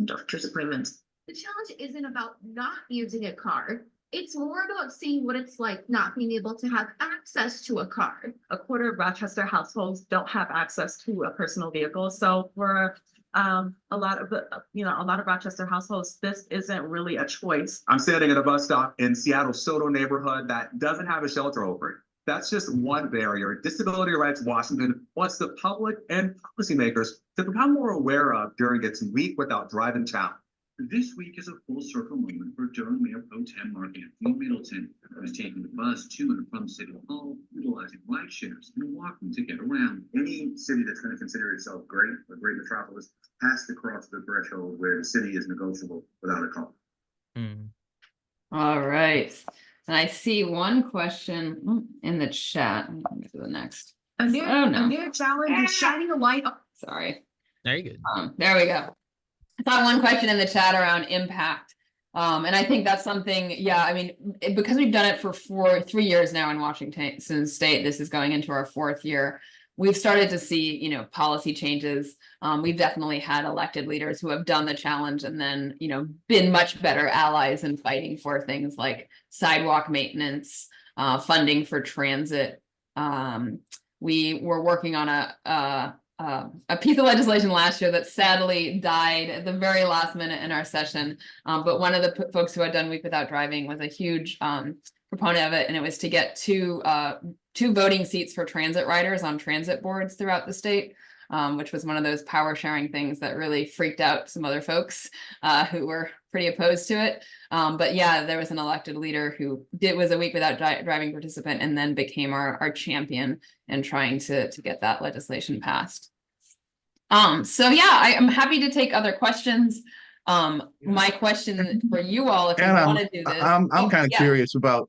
doctor's appointments. The challenge isn't about not using a car. It's more about seeing what it's like not being able to have access to a car. A quarter of Rochester households don't have access to a personal vehicle. So for a lot of a lot of Rochester households, this isn't really a choice. I'm standing at a bus stop in Seattle's Soto neighborhood that doesn't have a shelter over. That's just one barrier. Disability Rights Washington wants the public and policymakers to become more aware of during its Week Without Driving challenge. This week is a full circle moment for Durham Mayor Pro Tem Mark Anthony Middleton, who is taking the bus to and from City Hall, utilizing ride shares and walking to get around. Any city that's going to consider itself great, a great metropolis, has to cross the threshold where the city is negotiable without a car. All right. And I see one question in the chat. I'm going to the next. A new, Oh, no. a new challenge is shining a light on. Sorry. There you go. There we go. I saw one question in the chat around impact. And I think that's something, yeah, I mean, because we've done it for 3 years now in Washington State, this is going into our 4th year. We've started to see, policy changes. We've definitely had elected leaders who have done the challenge and then, been much better allies in fighting for things like sidewalk maintenance, funding for transit. We were working on a piece of legislation last year that sadly died at the very last minute in our session. But one of the folks who had done Week Without Driving was a huge proponent of it, and it was to get two voting seats for transit riders on transit boards throughout the state, which was one of those power sharing things that really freaked out some other folks who were pretty opposed to it. But yeah, there was an elected leader who was a Week Without Driving participant and then became our champion in trying to get that legislation passed. So yeah, I am happy to take other questions. My question for you all, if you want to do this. I'm kind of curious about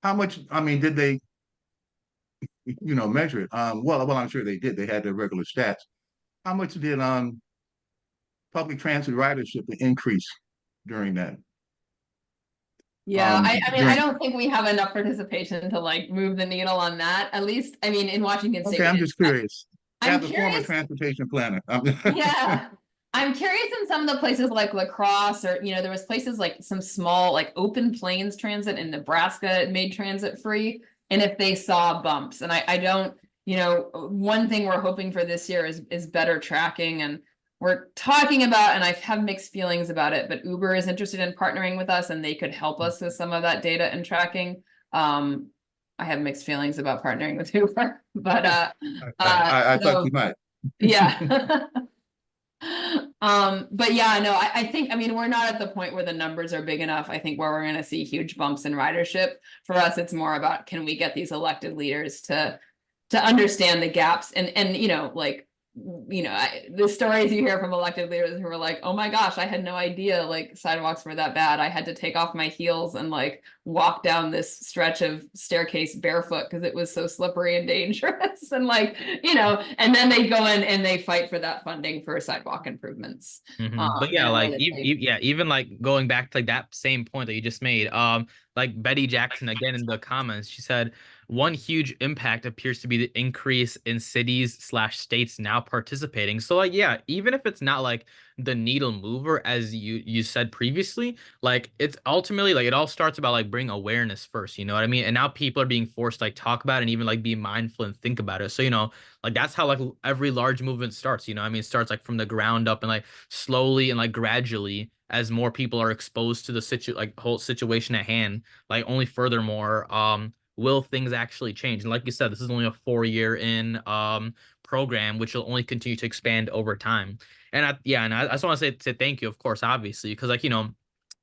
how much, I mean, did they, measure it? Well, I'm sure they did. They had their regular stats. How much did public transit ridership increase during that? Yeah, I mean, I don't think we have enough participation to like move the needle on that. At least, I mean, in Washington State. Okay, I'm just curious. I'm As a curious. former transportation planner. Yeah. I'm curious in some of the places like La Crosse or, there was places like some small, like Open Plains Transit in Nebraska made transit free. And if they saw bumps, and I don't, one thing we're hoping for this year is better tracking, and we're talking about, and I have mixed feelings about it, but Uber is interested in partnering with us and they could help us with some of that data and tracking. I have mixed feelings about partnering with Uber, but I thought you might. Yeah. But yeah, no, I think, I mean, we're not at the point where the numbers are big enough. I think where we're going to see huge bumps in ridership. For us, it's more about, can we get these elected leaders to understand the gaps and like, the stories you hear from elected leaders who are like, oh my gosh, I had no idea like sidewalks were that bad. I had to take off my heels and like walk down this stretch of staircase barefoot because it was so slippery and dangerous. And like, and then they go in and they fight for that funding for sidewalk improvements. But yeah, like even like going back to like that same point that you just made, like Betty Jackson again in the comments, she said, one huge impact appears to be the increase in cities/states now participating. So like, yeah, even if it's not like the needle mover, as you said previously, like it's ultimately like it all starts about like bring awareness first, you know what I mean? And now people are being forced to like talk about it and even like be mindful and think about it. So, like that's how like every large movement starts, I mean, it starts like from the ground up and like slowly and like gradually as more people are exposed to the whole situation at hand, like only furthermore, will things actually change? And like you said, this is only a 4-year program, which will only continue to expand over time. And I just want to say thank you, of course, obviously, because like,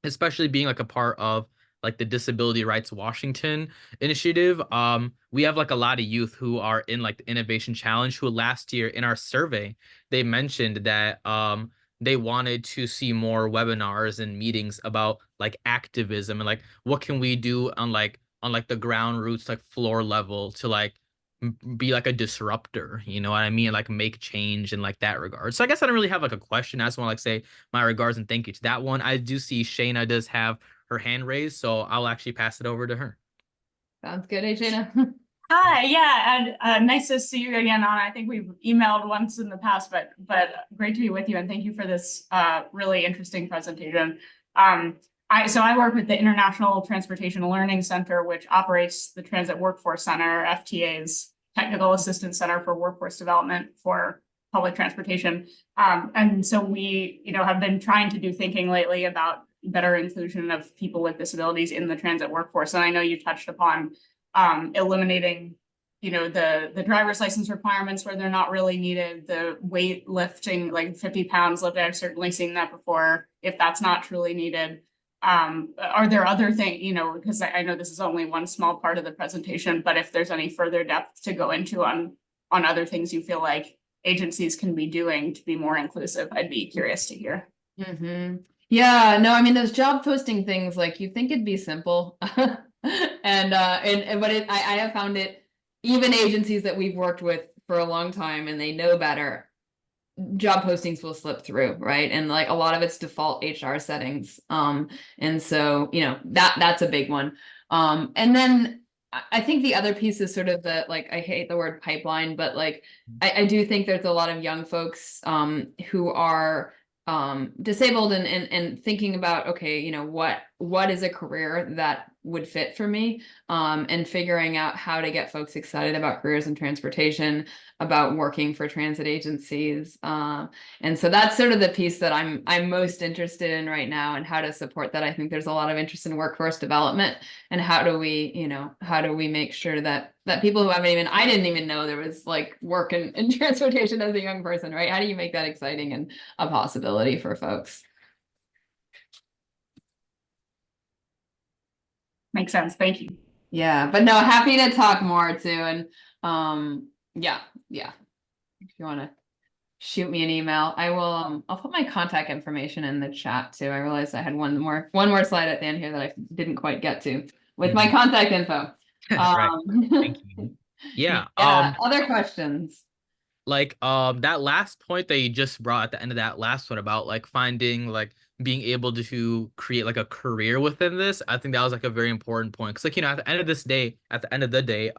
especially being like a part of like the Disability Rights Washington initiative, we have like a lot of youth who are in like the Innovation Challenge, who last year in our survey, they mentioned that they wanted to see more webinars and meetings about like activism and like what can we do on the ground roots, like floor level, to like be like a disruptor, you know what I mean? Like make change in like that regard. So I guess I don't really have like a question. I just want to like say my regards and thank you to that one. I do see Shayna does have her hand raised, so I'll actually pass it over to her. Sounds good. Hey, Shayna. Hi, yeah, and nice to see you again, Anna. I think we've emailed once in the past, but great to be with you, and thank you for this really interesting presentation. I work with the International Transportation Learning Center, which operates the Transit Workforce Center, FTA's Technical Assistance Center for Workforce Development for Public Transportation. And so we, have been trying to do thinking lately about better inclusion of people with disabilities in the transit workforce. And I know you touched upon eliminating, the driver's license requirements where they're not really needed, the weight lifting, like 50 pounds lifted. I've certainly seen that before, if that's not truly needed. Are there other things, because I know this is only one small part of the presentation, but if there's any further depth to go into on other things you feel like agencies can be doing to be more inclusive, I'd be curious to hear. Yeah, no, I mean, those job posting things, like, you think it'd be simple. But I have found it, even agencies that we've worked with for a long time and they know better, job postings will slip through, right? And like a lot of it's default HR settings. And so, that's a big one. And then I think the other piece is sort of the, like, I hate the word pipeline, but like, I do think there's a lot of young folks who are disabled and thinking about, okay, what is a career that would fit for me, and figuring out how to get folks excited about careers in transportation, about working for transit agencies. And so that's sort of the piece that I'm most interested in right now, and how to support that. I think there's a lot of interest in workforce development, and how do we make sure that people who I didn't even know there was like work in transportation as a young person, right? How do you make that exciting and a possibility for folks? Makes sense. Thank you. Yeah, but no, happy to talk more too. And yeah. If you want to shoot me an email, I will. I'll put my contact information in the chat too. I realized I had one more slide at the end here that I didn't quite get to with my contact info. Right. Thank you. Yeah. Other questions? Like that last point that you just brought at the end of that last one about like finding, like, being able to create like a career within this, I think that was like a very important point. Because, like, at the end of the day,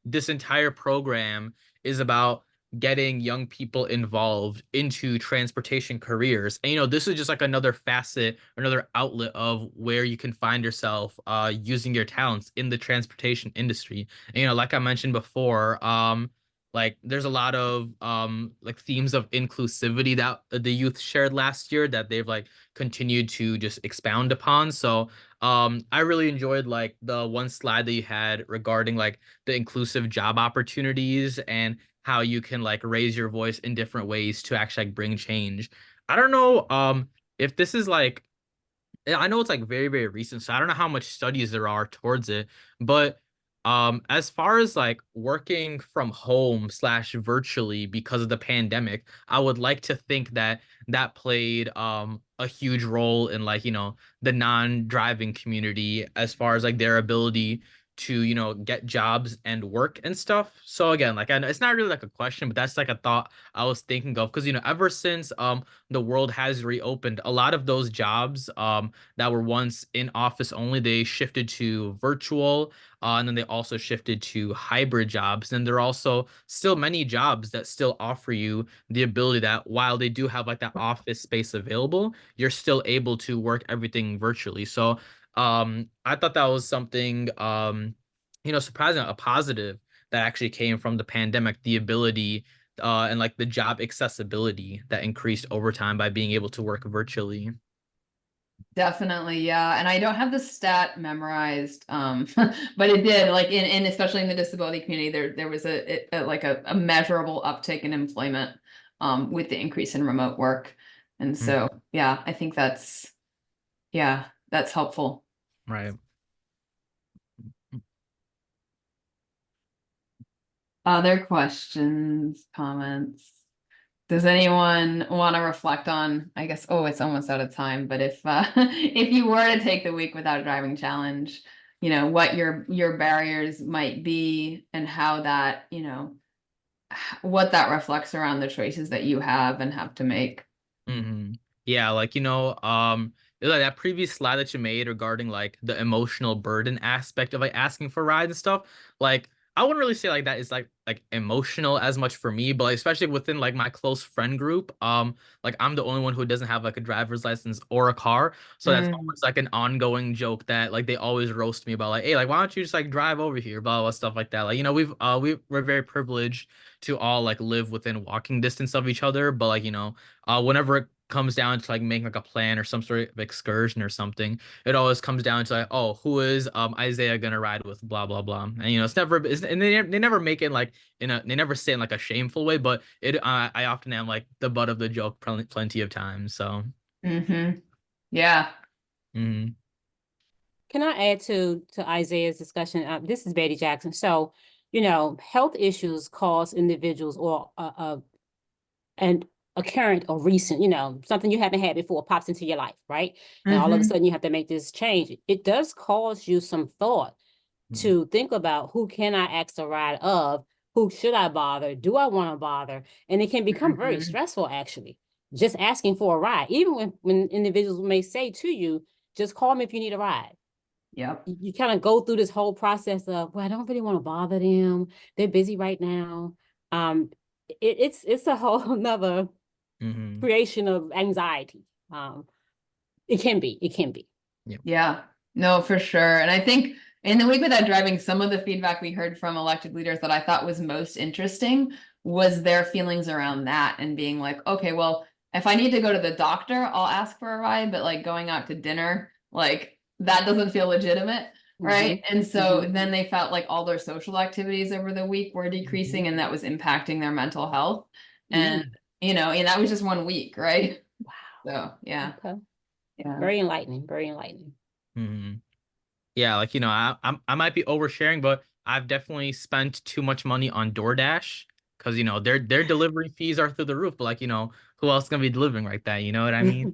this entire program is about getting young people involved into transportation careers. And this is just like another facet, another outlet of where you can find yourself using your talents in the transportation industry. And like I mentioned before, like, there's a lot of like themes of inclusivity that the youth shared last year that they've like continued to just expound upon. So I really enjoyed like the one slide that you had regarding like the inclusive job opportunities and how you can like raise your voice in different ways to actually like bring change. I don't know if this is like, I know it's like very, very recent, so I don't know how much studies there are towards it, but as far as like working from home / virtually because of the pandemic, I would like to think that that played a huge role in like, the non-driving community as far as like their ability to, get jobs and work and stuff. So again, like, I know it's not really like a question, but that's like a thought I was thinking of, because ever since the world has reopened, a lot of those jobs that were once in office only, they shifted to virtual. And then they also shifted to hybrid jobs. And there are also still many jobs that still offer you the ability that while they do have like that office space available, you're still able to work everything virtually. So I thought that was something surprising, a positive that actually came from the pandemic, the ability and like the job accessibility that increased over time by being able to work virtually. Definitely, yeah. And I don't have the stat memorized, but it did, like, in especially in the disability community, there was a measurable uptick in employment with the increase in remote work. And so yeah, I think that's helpful. Right. Other questions, comments? Does anyone want to reflect on, I guess, it's almost out of time, but if if you were to take the Week Without Driving challenge, what your barriers might be, and how that, what that reflects around the choices that you have and have to make. Yeah, like, like that previous slide that you made regarding like the emotional burden aspect of like asking for rides and stuff, like, I wouldn't really say like that is like emotional as much for me, but like, especially within like my close friend group, like I'm the only one who doesn't have like a driver's license or a car, so that's always like an ongoing joke that like they always roast me about, like, hey, like why don't you just like drive over here, blah blah stuff like that. Like, you know, we're very privileged to all like live within walking distance of each other, but like, you know, whenever it comes down to like making like a plan or some sort of excursion or something, it always comes down to like, oh, who is Isaiah gonna ride with, blah blah blah. And you know, and they never make it like they never say it in like a shameful way, but I often am like the butt of the joke plenty of times. So Yeah. mhm. Can I add to Isaiah's discussion? This is Betty Jackson. So, you know, health issues cause individuals or and a current or recent, you know, something you haven't had before pops into your life, right? And all of a sudden you have to make this change. It does cause you some thought to think about, who can I ask a ride of? Who should I bother? Do I want to bother? And it can become very stressful, actually, just asking for a ride. Even when individuals may say to you, just call me if you need a ride. Yep. You kind of go through this whole process of, well, I don't really want to bother them. They're busy right now. It's a whole nother creation of anxiety. It can be. Yeah, no, for sure. And I think in the week without driving, some of the feedback we heard from elected leaders that I thought was most interesting was their feelings around that, and being like, okay, well, if I need to go to the doctor, I'll ask for a ride, but like going out to dinner, like that doesn't feel legitimate. Right. And so then they felt like all their social activities over the week were decreasing, and that was impacting their mental health. And, you know, and that was just 1 week. Right. Wow. So, yeah. Okay. Yeah. Very enlightening. Very enlightening. Yeah, like, you know, I might be oversharing, but I've definitely spent too much money on DoorDash, because, you know, their delivery fees are through the roof. But like, you know, who else is gonna be delivering like that? You know what I mean?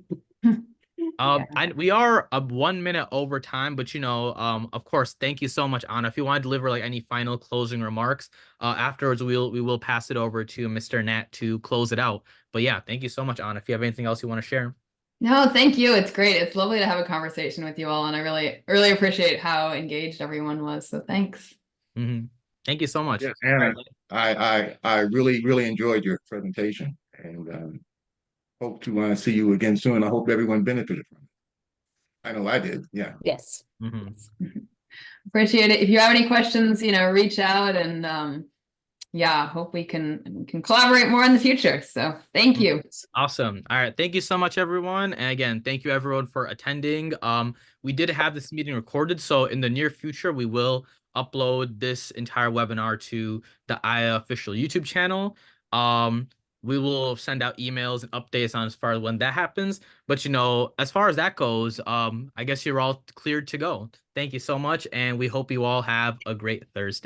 We are 1 minute over time, but you know, of course, thank you so much, Anna. If you want to deliver like any final closing remarks, afterwards we will pass it over to Mr. Nat to close it out. But yeah, thank you so much, Anna. If you have anything else you want to share. No, thank you. It's great. It's lovely to have a conversation with you all, and I really appreciate how engaged everyone was. So thanks. Thank you so much. Yes, Anna, I really enjoyed your presentation, and hope to see you again soon. I hope everyone benefited from it. I know I did. Yeah. Yes. Appreciate it. If you have any questions, you know, reach out, and yeah, hope we can collaborate more in the future. So thank you. Awesome. All right. Thank you so much, everyone. And again, thank you everyone for attending. We did have this meeting recorded, so in the near future, we will upload this entire webinar to the Aya official YouTube channel. We will send out emails and updates on as far as when that happens. But, you know, as far as that goes, I guess you're all cleared to go. Thank you so much, and we hope you all have a great Thursday.